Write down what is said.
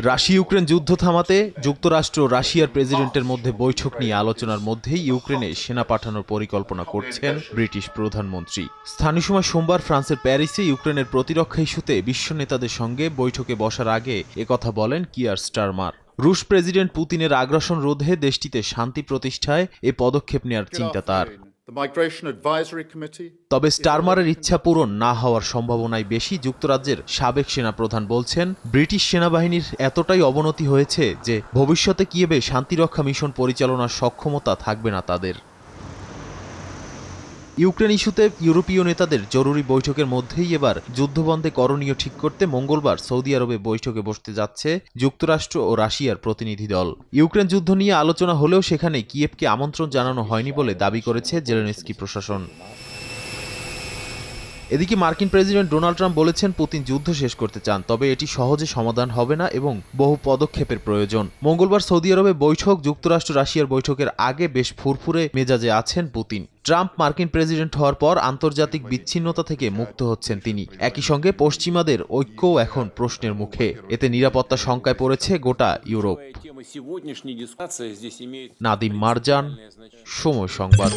Russia Ukraine যুদ্ধ থামাতে যুক্তরাষ্ট্র ও রাশিয়ার প্রেসিডেন্টের মধ্যে বৈঠক নিয়ে আলোচনার মধ্যেই ইউক্রেনে সেনা পাঠানোর পরিকল্পনা করছেন ব্রিটিশ প্রধানমন্ত্রী। স্থানীয় সময় সোমবার ফ্রান্সের প্যারিসে ইউক্রেনের প্রতিরক্ষা ইস্যুতে বিশ্ব নেতাদের সঙ্গে বৈঠকে বসার আগে একথা বলেন কিয়ার স্টারমার। রুশ প্রেসিডেন্ট পুতিনের আগ্রাসন রোধে দেশটিতে শান্তি প্রতিষ্ঠায় এ পদক্ষেপ নেওয়ার চিন্তা তার। তবে স্টারমারের ইচ্ছা পূরণ না হওয়ার সম্ভাবনাই বেশি। যুক্তরাজ্যের সাবেক সেনাপ্রধান বলছেন, ব্রিটিশ সেনাবাহিনীর এতটাই অবনতি হয়েছে যে ভবিষ্যতে কিয়েভে শান্তিরক্ষা মিশন পরিচালনার সক্ষমতা থাকবে না তাদের। ইউক্রেন ইস্যুতে ইউরোপীয় নেতাদের জরুরি বৈঠকের মধ্যেই এবার যুদ্ধবন্ধে করণীয় ঠিক করতে মঙ্গলবার সৌদি আরবে বৈঠকে বসতে যাচ্ছে যুক্তরাষ্ট্র ও রাশিয়ার প্রতিনিধি দল। ইউক্রেন যুদ্ধ নিয়ে আলোচনা হলেও সেখানে কিয়েভকে আমন্ত্রণ জানানো হয়নি বলে দাবি করেছে জেলেনস্কি প্রশাসন। এদিকে মার্কিন প্রেসিডেন্ট ডোনাল্ড ট্রাম্প বলেছেন, পুতিন যুদ্ধ শেষ করতে চান, তবে এটি সহজে সমাধান হবে না এবং বহু পদক্ষেপের প্রয়োজন। মঙ্গলবার সৌদি আরবে বৈঠক, যুক্তরাষ্ট্র রাশিয়ার বৈঠকের আগে বেশ ফুরফুরে মেজাজে আছেন পুতিন। ট্রাম্প মার্কিন প্রেসিডেন্ট হওয়ার পর আন্তর্জাতিক বিচ্ছিন্নতা থেকে মুক্ত হচ্ছেন তিনি। একই সঙ্গে পশ্চিমাদের ঐক্যও এখন প্রশ্নের মুখে। এতে নিরাপত্তা শঙ্কায় পড়েছে গোটা ইউরোপ। নাদিম মারজান, সময় সংবাদ।